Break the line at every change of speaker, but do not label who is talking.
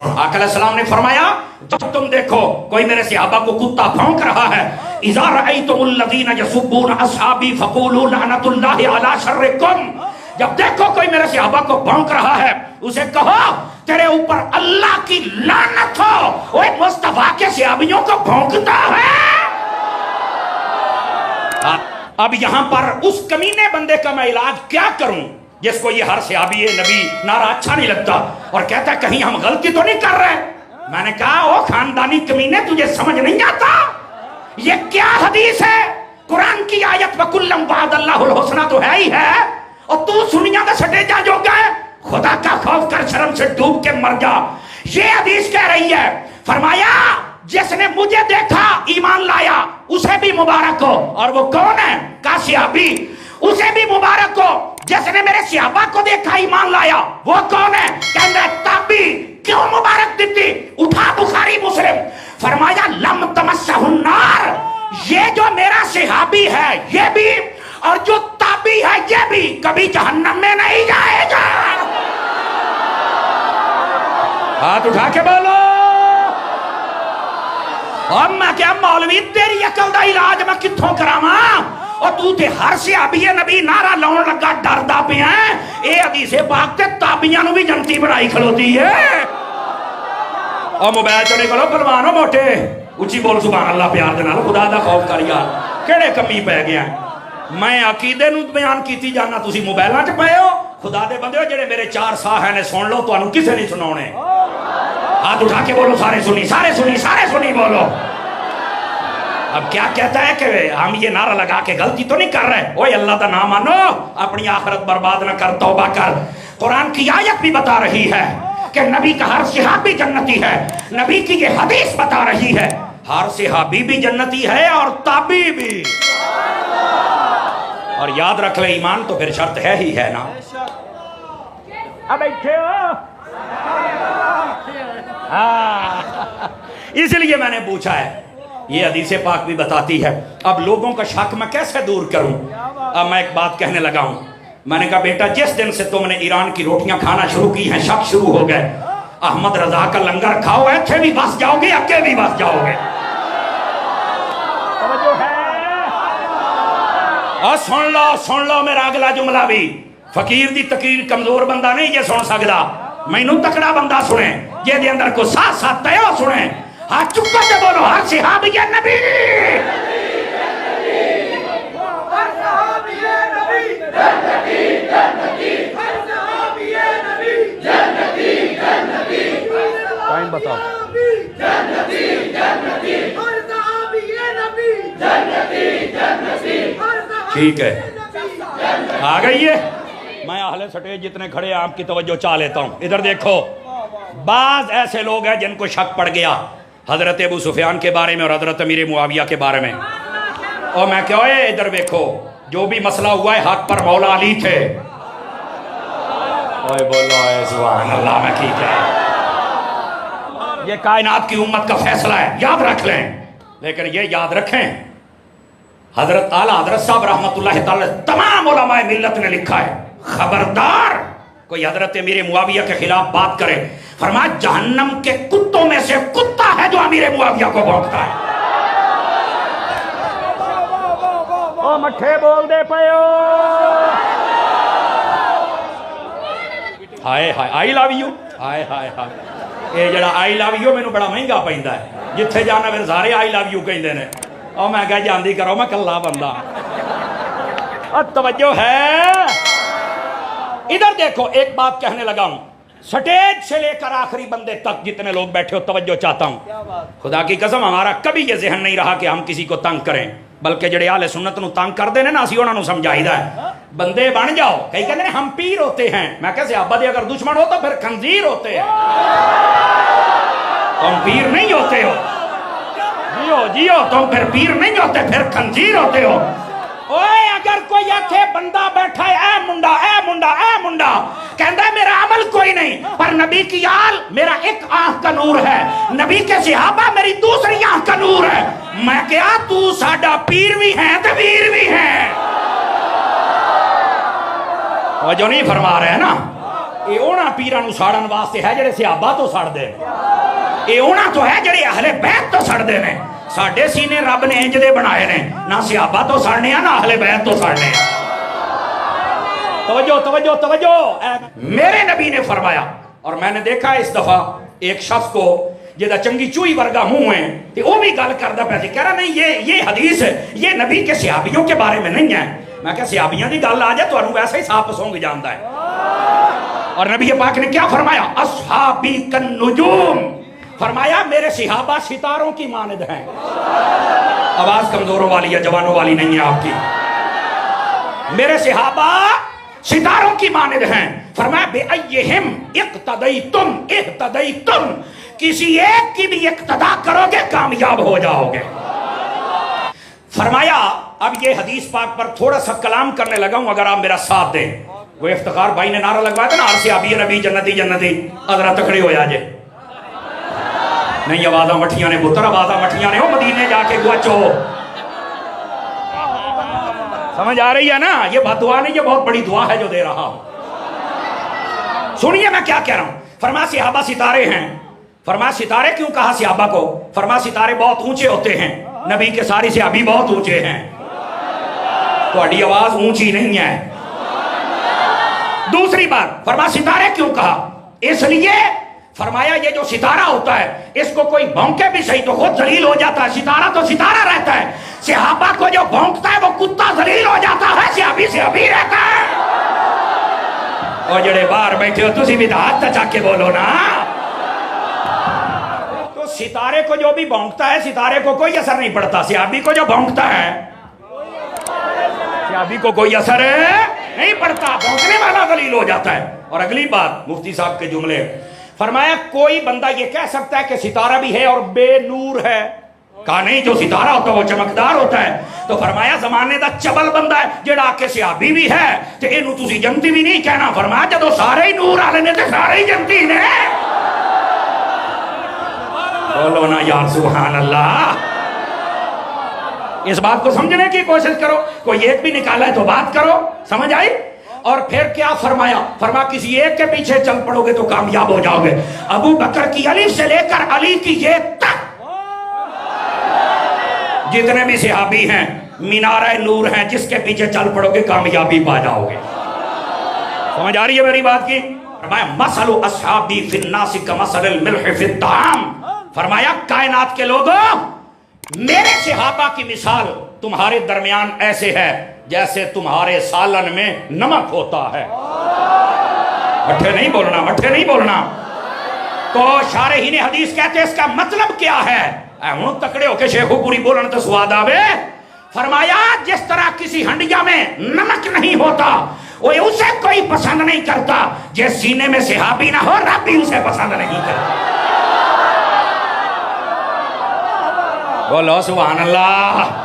आका अलैहिस्सलाम ने फरमाया जब तुम देखो कोई मेरे सहाबा को कुत्ता भौंक रहा है, इज़ा रअयतुमुल लज़ीना यसुब्बूना अस्हाबी फक़ूलू लअनतुल्लाहि अला शर्रिकुम, जब देखो कोई मेरे सहाबा को भौंक रहा है उसे कहो तेरे ऊपर अल्लाह की लानत हो। ओए मुस्तफा के सहाबियों को भौंकता है। अब यहां पर उस कमीने बंदे का मैं इलाज क्या करूं जिसको ये हर सहाबी नबी नारा अच्छा नहीं लगता और कहता है कहीं हम गलती तो नहीं कर रहे। मैंने कहा ओ खानदानी कमीने तुझे समझ नहीं आता ये क्या हदीस है? कुरान की आयत वकुल्लम वअदल्लाहुल हुस्ना तो है ही है और तू सुनिया का सटेजा जो गए खुदा का खौफ कर शर्म से डूब के मर जा। ये हदीस कह रही है, फरमाया जिसने मुझे देखा ईमान लाया उसे भी मुबारक हो। और वो कौन है? का सहाबी, उसे भी मुबारक हो। जिसने मेरे सहाबा को देखा ईमान लाया वो कौन है? कहना ताबी। क्यों मुबारक देती? उठा बुखारी मुस्लिम, फरमाया लम तमस्सहुन्नार, ये जो मेरा सहाबी है ये भी और जो ताबी है ये भी कभी जहन्नम में नहीं जाएगा। हाथ उठा के बोलो। और मैं क्या मौलवी तेरी अकल दा इलाज मैं कित्थों करावां? और तू ते हर सहाबी नबी नारा लाउन लगा डरदा पिया है। ये हदीसे पाक ते ताबियां नु भी जनती बनाई खलोती है। और मोबाइल चो निकलो पहलवानो मोटे, उच्ची बोल सुभान अल्लाह प्यार दे नाल, खुदा दा खौफ कर यार। केड़े कमी पै गया? मैं अकीदे नु बयान कीती जाना, तुसी मोबाइलां च पए हो। खुदा दे बंदे जेड़े मेरे चार साह है ने सुन लो, तुहानू किसे नहीं सुनाने। हाथ उठा के बोलो सारे सुनी, सारे सुनी, सारे सुनी बोलो। अब क्या कहता है कि हम ये नारा लगा के गलती तो नहीं कर रहे? ओए अल्लाह का नाम मानो, अपनी आखिरत बर्बाद न कर, तौबा कर। कुरान की आयत भी बता रही है कि नबी का हर सहाबी जन्नती है। नबी की ये हदीस बता रही है हर सहाबी भी जन्नती है और ताबी भी। और याद रख ले ईमान तो फिर शर्त है ही है ना। अब बैठे हो इसलिए मैंने पूछा है। ये हदीस पाक भी बताती है। अब लोगों का शक मैं कैसे दूर करूं? अब मैं एक बात कहने लगा हूं। मैंने कहा बेटा जिस दिन से तुमने ईरान की रोटियां खाना शुरू की हैं शक शुरू हो गए। अहमद रजा का लंगर खाओ, ऐसे भी बस जाओगे, अके भी बस जाओगे। और सुन लो मेरा अगला जुमला भी। फकीर दी तकरीर कमजोर बंदा नहीं ये सुन सकता, मैनू तकड़ा बंदा सुने जे दे अंदर को साथ साथ तय सुने। हाथ चुका से बोलो हर सहाबी नबी, टाइम बताओ। ठीक है आ गई है। मैं आहले सटे जितने खड़े आपकी तवज्जो चाह लेता हूं। इधर देखो, बाज ऐसे लोग हैं जिनको शक पड़ गया हजरत अबू सुफियान के बारे में और हजरत अमीर मुआविया के बारे में। और मैं क्या है इधर देखो, जो भी मसला हुआ है हक पर मौला अली थे। ओए बोलो सुभान अल्लाह। में ठीक है, ये कायनात की उम्मत का फैसला है, याद रख लें। लेकिन ये याद रखें हजरत आला हजरत साहब रहमतुल्लाह ताला तमाम उलमाए मिल्लत ने लिखा है, खबरदार कोई हजरत अमीर मुआविया के खिलाफ बात करे, फरमाया जहन्नम के कुत्तों में से कुत्ता है जो अमीर मुआविया को भौंकता है। ओ मठे बोल दे पयो। हाय हाय आई लव यू, हाय हाय हाय। ये जरा आई लव यू मैनू बड़ा महंगा पैंदा है। जिथे जाना फिर सारे आई लव यू कहते हैं। और मैं कह जानती करो मैं कल्ला बंदा। और तवज्जो है। इधर देखो एक बात कहने लगा हूं, स्टेज से लेकर आखिरी बंदे तक जितने लोग बैठे हो तवज्जो चाहता हूं। खुदा की कसम हमारा कभी ये ज़हन नहीं रहा कि हम किसी को तंग करें, बल्कि जड़े आले सुन्नत नूं तंग कर देने ना असीं उन्हां नूं समझाईदा है बंदे बन जाओ। कई कहते हैं हम पीर होते हैं। मैं कैसे सहाबा दे अगर दुश्मन हो तो फिर खंजीर होते हैं, तुम पीर नहीं होते हो। जियो जियो, तुम फिर पीर नहीं होते, फिर खंजीर होते हो। ओए अगर कोई आखे बंदा बैठा है ए मुंडा ए मुंडा ए मुंडा, कहता है मेरा अमल कोई नहीं, पर नबी की आल मेरा एक आंख का नूर है, नबी के सहाबा मेरी दूसरी आंख का नूर है। मैं क्या तू साडा पीर भी है तो वीर भी है। वो जो नहीं फरमा रहे हैं ना, ये उन्हां पीरां नूं साड़न वास्ते है जिहड़े सहाबा तो सड़दे ने, ये उन्हां तो है जिहड़े अहले बैत तो सड़दे ने। साडे सीने रब ने इंज दे बनाए ने, ना सहाबा तो सड़ने ना अहले बैत तो सड़ने। तवज्जो तवज्जो तवज्जो। मेरे नबी ने फरमाया, और मैंने देखा इस दफा एक शख्स को जिहदा चंगी चूही वर्गा मुंह है ते वो भी गल करदा पिया सी, कह रहा नहीं ये हदीस ये नबी के सहाबियों के बारे में नहीं है। मैं कहा सहाबियों की गल आ जाए तुहानू वैसे ही साफ सूंघ जाता है। और नबी पाक ने क्या फरमाया, अस्हाबी कन नुजूम, फरमाया मेरे सहाबा सितारों की मानद हैं। आवाज कमजोरों वाली है, जवानों वाली नहीं है आपकी। मेरे सहाबा सितारों की मानद हैं। फरमाया बेअय्यिहिम इक्तदैतुम इह्तदैतुम, किसी एक की भी इक्तदा करोगे कामयाब हो जाओगे। फरमाया अब ये हदीस पाक पर थोड़ा सा कलाम करने लगा हूं, अगर आप मेरा साथ दें। वो इफ्तिखार भाई ने नारा लगवाया था ना, अरसे अभी नबी जन्नती जन्नती, अदरा तकड़े हो जाए। नहीं आवाजा मठिया ने पुत्र, आवाजा मठिया ने, वो मदीने जाके गुआचो। समझ आ रही है ना, ये बददुआ नहीं, ये बहुत बड़ी दुआ है जो दे रहा हूं। सुनिए मैं क्या कह रहा हूं। फरमा सहाबा सितारे हैं। फरमा सितारे क्यों कहा सहाबा को? फरमा सितारे बहुत ऊंचे होते हैं, नबी के सारी सहाबी बहुत ऊंचे हैं। तुम्हारी आवाज ऊंची नहीं है। दूसरी बात, फरमा सितारे क्यों कहा? इसलिए फरमाया ये जो सितारा होता है इसको कोई भौंके भी सही तो खुद जलील हो जाता है। सितारा तो सितारा रहता है, सहाबा को जो भौंकता है वो कुत्ता जलील हो जाता है, सहाबी सहाबी रहता है। और जड़े बाहर बैठे हो तुसी भी हाथ तचा के बोलो ना। तो सितारे को जो भी भौंकता है सितारे को कोई असर नहीं पड़ता, सहाबी को जो भौंकता है सहाबी को कोई असर नहीं पड़ता, भौंकने वाला जलील हो जाता है। और अगली बात मुफ्ती साहब के जुमले, फरमाया कोई बंदा ये कह सकता है कि सितारा भी है और बेनूर है? कहा नहीं, जो सितारा होता है वो चमकदार होता है। तो फरमाया जमाने का चबल बंदा है जेड़ा आके सहाबी भी है तो इनू तुसी जनती भी नहीं कहना। फरमाया जदों सारे ही नूर वाले ने तो सारे ही जनती ने। बोलो ना यार सुभान अल्लाह। इस बात को समझने की कोशिश करो, कोई एक भी निकाला है तो बात करो, समझ आई? और फिर क्या फरमाया? फरमा किसी एक के पीछे चल पड़ोगे तो कामयाब हो जाओगे। अबू बकर की अलीफ से लेकर अली की ये तक जितने भी सहाबी हैं मीनारे नूर हैं, जिसके पीछे चल पड़ोगे कामयाबी पा जाओगे। समझ आ रही है मेरी बात की? फरमाया मसलु अस्हाबी फिन्नासी कमसलिल मिल्हि फित्ताम, फरमाया कायनात के लोगों मेरे सहाबा की मिसाल तुम्हारे दरमियान ऐसे है जैसे तुम्हारे सालन में नमक होता है। मठे नहीं बोलना, मठे नहीं बोलना। तो शारहीन हदीस कहते हैं इसका मतलब क्या है? हूं तकड़े होके शेखो पूरी बोलने तो स्वाद आवे। फरमाया जिस तरह किसी हंडिया में नमक नहीं होता वो उसे कोई पसंद नहीं करता, जिस सीने में सहाबी ना हो रब भी उसे पसंद नहीं करता। बोलो सुभान अल्लाह।